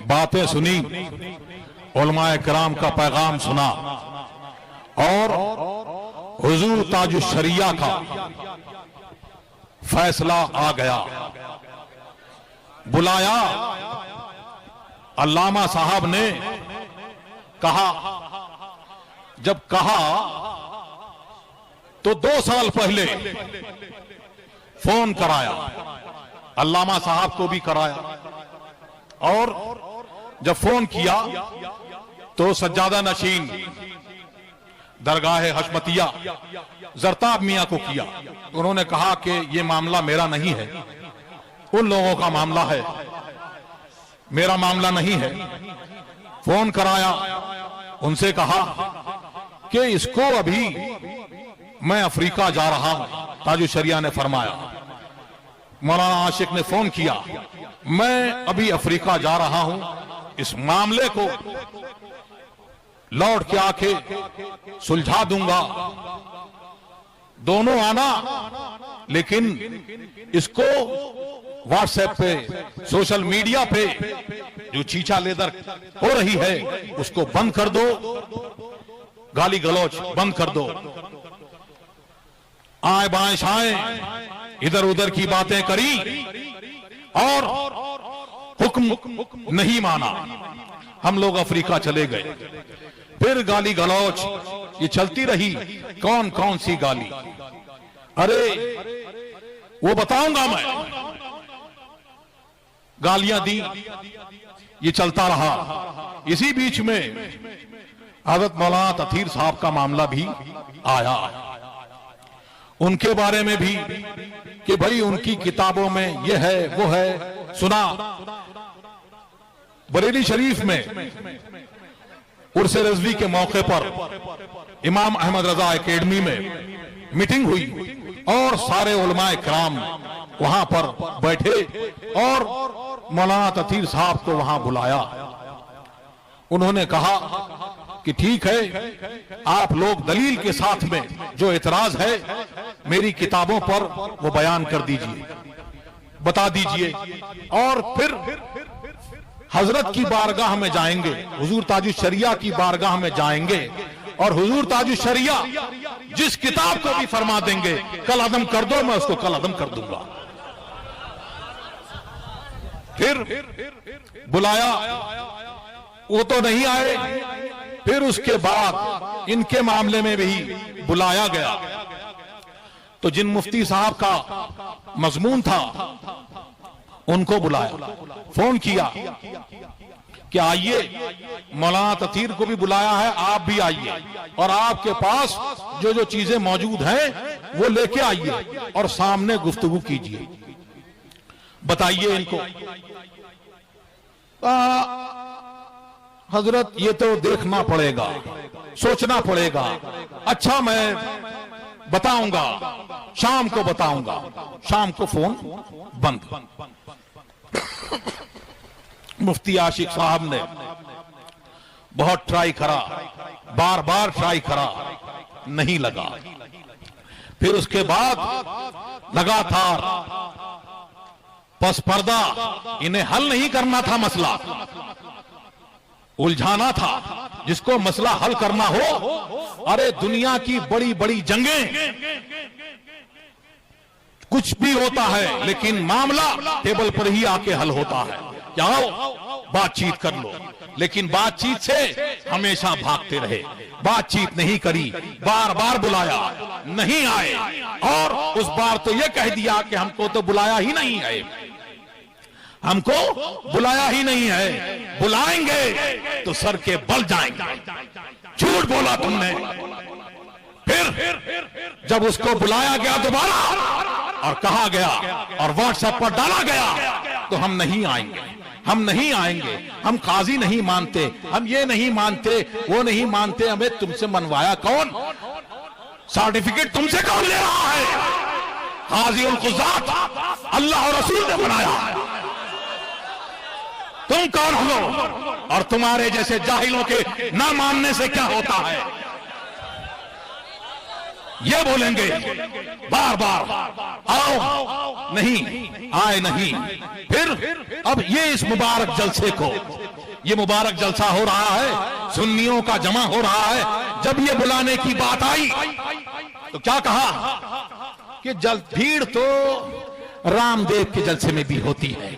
बातें सुनी, उलमाए किराम का पैगाम सुना और हुजूर ताजुश शरिया का फैसला आ गया। बुलाया, अल्लामा साहब ने कहा। जब कहा तो 2 साल पहले फोन कराया, अल्लामा साहब को भी कराया, और जब फोन किया तो सज्जादा नशीन दरगाह हशमतिया जरताब मियां को किया। उन्होंने कहा कि यह मामला मेरा नहीं है, उन लोगों का मामला है, मेरा मामला नहीं है। फोन कराया, उनसे कहा कि इसको अभी मैं अफ्रीका जा रहा हूं, ताजुश शरिया ने फरमाया। मौलाना आशिक ने फोन किया, मैं अभी अफ्रीका जा रहा हूं, इस मामले को लौट के आके सुलझा दूंगा, दोनों आना, लेकिन इसको व्हाट्सएप पे, सोशल मीडिया पे जो चीचा लेदर हो रही है उसको बंद कर दो, गाली गलौच बंद कर दो। आए बाएं शाएं इधर उधर की बातें करी और हुक्म नहीं माना। हम लोग अफ्रीका चले गए, फिर गाली गलौच ये चलती रही। कौन कौन सी गाली, अरे वो बताऊंगा मैं, गालियां दी, ये चलता रहा। इसी बीच में हजरत मौलाना तथीर साहब का मामला भी आया, उनके बारे में भी कि भाई उनकी किताबों में ये है वो है। सुना, बरेली शरीफ में उर्स रज़वी के मौके पर इमाम अहमद रजा एकेडमी में मीटिंग हुई और सारे उलमाए किराम वहां पर बैठे और मौलाना तथीर साहब को वहां बुलाया। उन्होंने कहा कि ठीक है, आप लोग दलील के साथ में जो एतराज है मेरी किताबों पर वो बयान कर दीजिए, बता दीजिए, और फिर हजरत की बारगाह में जाएंगे, हुजूर ताजुश शरिया की बारगाह में जाएंगे और हुजूर ताजुश शरिया जिस किताब को भी फरमा देंगे कल अदम कर दो, मैं उसको कल अदम कर दूंगा। फिर बुलाया, वो तो नहीं आए। फिर उसके बाद इनके मामले में भी बुलाया गया, तो जिन मुफ्ती साहब का मजमून था उनको बुलाया, फोन किया कि आइए, मौलाना तथीर को भी बुलाया है, आप भी आइए और आपके पास जो जो चीजें मौजूद हैं वो लेके आइए और सामने गुफ्तगू कीजिए, बताइए इनको। हजरत ये तो देखना पड़ेगा, सोचना पड़ेगा। अच्छा, मैं बताऊंगा, शाम को बताऊंगा। शाम को फोन बंद। मुफ्ती आशिक साहब ने बहुत ट्राई करा, बार बार ट्राई करा, नहीं लगा। फिर उसके बाद लगातार पस पर्दा इन्हें हल नहीं करना था, मसला उलझाना था। जिसको मसला हल करना हो, अरे दुनिया की बड़ी बड़ी जंगें, कुछ भी होता है लेकिन मामला टेबल पर ही आके हल होता है। जाओ बातचीत कर लो, लेकिन बातचीत से हमेशा भागते रहे। बातचीत नहीं करी, बार बार बुलाया, नहीं आए, और उस बार तो यह कह दिया कि हमको तो बुलाया ही नहीं है, हमको बुलाया ही नहीं है, बुलाएंगे तो सर के बल जाएंगे। झूठ बोला तुमने। फिर जब उसको बुलाया गया दोबारा और कहा गया और व्हाट्सएप पर डाला गया तो हम नहीं आएंगे, हम नहीं आएंगे, हम काजी नहीं मानते, हम ये नहीं मानते, वो नहीं मानते। हमें तुमसे मनवाया कौन? सर्टिफिकेट तुमसे कौन ले रहा है? काजी उल कुज़ात अल्लाह और रसूल ने बनाया। तुम कौन हो? और तुम्हारे जैसे जाहिलों के ना मानने से क्या होता है? ये बोलेंगे बार बार, आओ नहीं आए नहीं। फिर अब ये इस मुबारक जलसे को, ये मुबारक जलसा हो रहा है, सुन्नियों का जमा हो रहा है। जब ये बुलाने की बात आई तो क्या कहा कि भीड़ तो रामदेव के जलसे में भी होती है।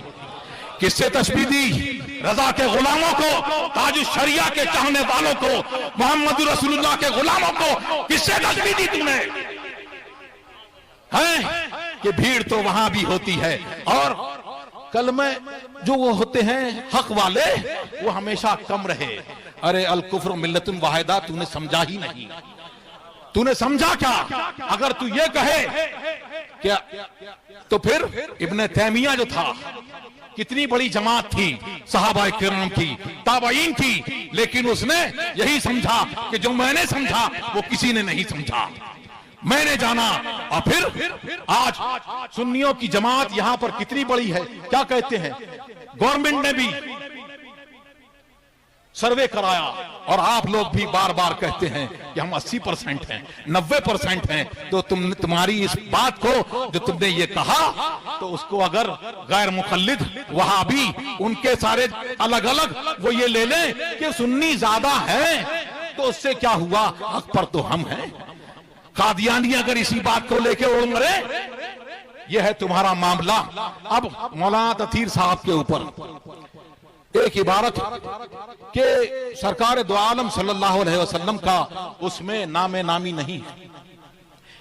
किससे तशबीह दी? रजा के गुलामों को, ताज शरिया के चाहने वालों को, मोहम्मद रसूलुल्लाह के गुलामों को किससे तशबीह दी तुमने? है कि भीड़ तो वहां भी होती है, और कल में जो वो होते हैं हक वाले, वो हमेशा कम रहे। अरे अल कुफ्र मिल्लतुन वाहिदा, तूने समझा ही नहीं। तूने समझा क्या? अगर तू ये कहे क्या, तो फिर इब्ने तैमिया जो था, कितनी बड़ी जमात थी, सहाबा किराम की, ताबईन की, लेकिन उसने यही समझा कि जो मैंने समझा वो किसी ने नहीं समझा, मैंने जाना। और फिर आज सुन्नियों की जमात यहां पर कितनी बड़ी है। क्या कहते हैं, गवर्नमेंट ने भी सर्वे कराया, और आप लोग भी बार बार कहते हैं कि हम 80% हैं, 90% हैं। तो तुम्हारी इस बात को जो तुमने ये कहा, तो उसको अगर गैर मुखल्लिद वहाबी उनके सारे अलग अलग वो ये ले लें कि सुन्नी ज्यादा है, तो उससे क्या हुआ, हक पर तो हम हैं। कादियानी अगर इसी बात को लेके उड़ मरे, यह है तुम्हारा मामला। अब मौलाना तथीर साहब के ऊपर एक इबारत के सरकार दो आलम सल्लल्लाहु अलैहि वसल्लम का उसमें नामे नामी नहीं है,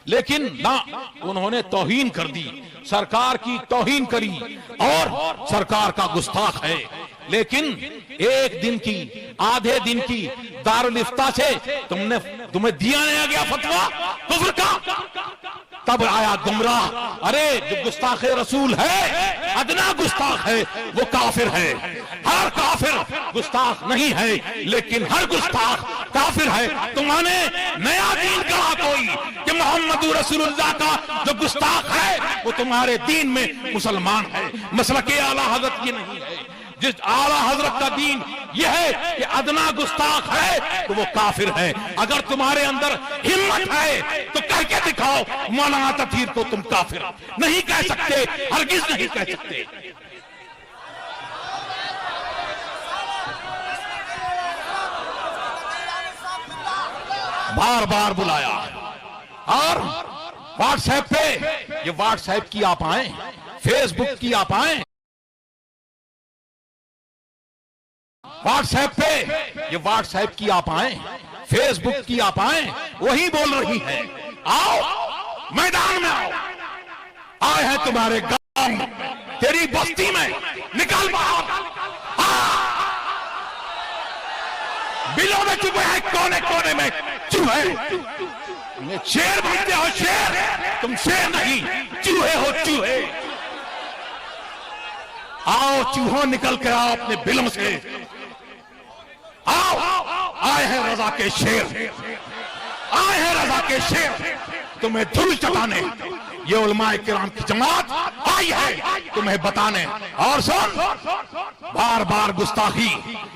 लेकिन ना उन्होंने तौहीन कर दी, सरकार की तौहीन करी, और सरकार का गुस्ताख है। लेकिन एक दिन की, आधे दिन की दारुल इफ्ता से तुम्हें दिया नहीं गया फतवा कुफ्र का, तब आया गुमराह। अरे जो गुस्ताख रसूल है, अदना गुस्ताख है, वो काफिर है। हर काफिर गुस्ताख नहीं है, लेकिन हर गुस्ताख काफिर है। तुम्हारे नया दीन कहा कोई कि मोहम्मद रसूलुल्लाह का जो गुस्ताख है वो तुम्हारे दीन में मुसलमान है। मसलक आला हजरत ये नहीं है। जिस आला हजरत का दीन यह है कि अदना गुस्ताख है तो वो काफिर है। अगर तुम्हारे अंदर हिम्मत है तो कह के दिखाओ, मौलाना तथीर को तुम काफिर नहीं कह सकते, हरगिज नहीं कह सकते। बार बार बुलाया, और व्हाट्सएप पे, ये व्हाट्सएप की आप आए, फेसबुक की आप आए, व्हाट्सएप पे, ये व्हाट्सएप की आप आए, फेसबुक की आप आए, वही बोल रही है। आओ मैदान में आओ, आए हैं तुम्हारे गांव में, तेरी बस्ती में, निकल बाहर। बिलों में चुपे हैं, कोने कोने में चूहे। शेर बनते हो शेर, तुम शेर नहीं, चूहे हो चूहे। आओ चूहों, निकल के आओ अपने बिलों से, आओ। आए हैं रजा के शेर, आए हैं रजा के शेर, तुम्हें धूल चटाने। ये उलमाए किराम की जमात आई है तुम्हें बताने। और सुन, बार बार गुस्ताखी,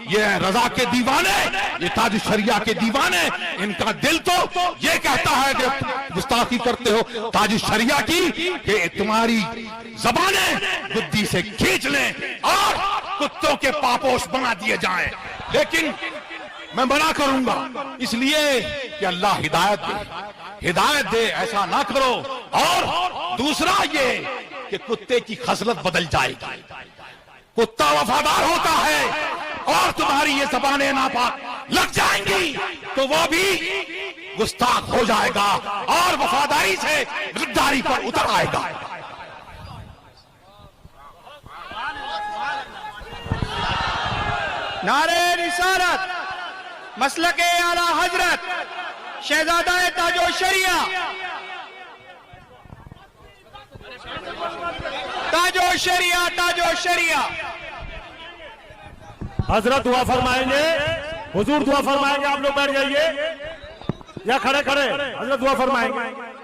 ये रजा के दीवाने, ये ताज शरिया के दीवाने, इनका दिल तो ये कहता है कि गुस्ताखी करते हो ताज शरिया की, कि तुम्हारी जबानें बुद्धि से खींच लें और कुत्तों के पापोश बना दिए जाएं। लेकिन मैं मना करूंगा, इसलिए कि अल्लाह हिदायत दे, हिदायत दे, ऐसा ना करो। और दूसरा ये कि कुत्ते की खसलत बदल जाएगी। कुत्ता वफादार होता है, और तुम्हारी ये ज़बानें नापाक लग जाएंगी तो वो भी गुस्ताख हो जाएगा और वफादारी से गद्दारी पर उतर आएगा। नारे रिसालत, मसलके आला हजरत, शहजादा ताजो शरिया, ताजो शरिया, ताजो शरिया। हजरत दुआ फरमाएंगे, हुजूर दुआ फरमाएंगे। आप लोग बैठ जाइए या खड़े खड़े, हजरत दुआ फरमाएंगे।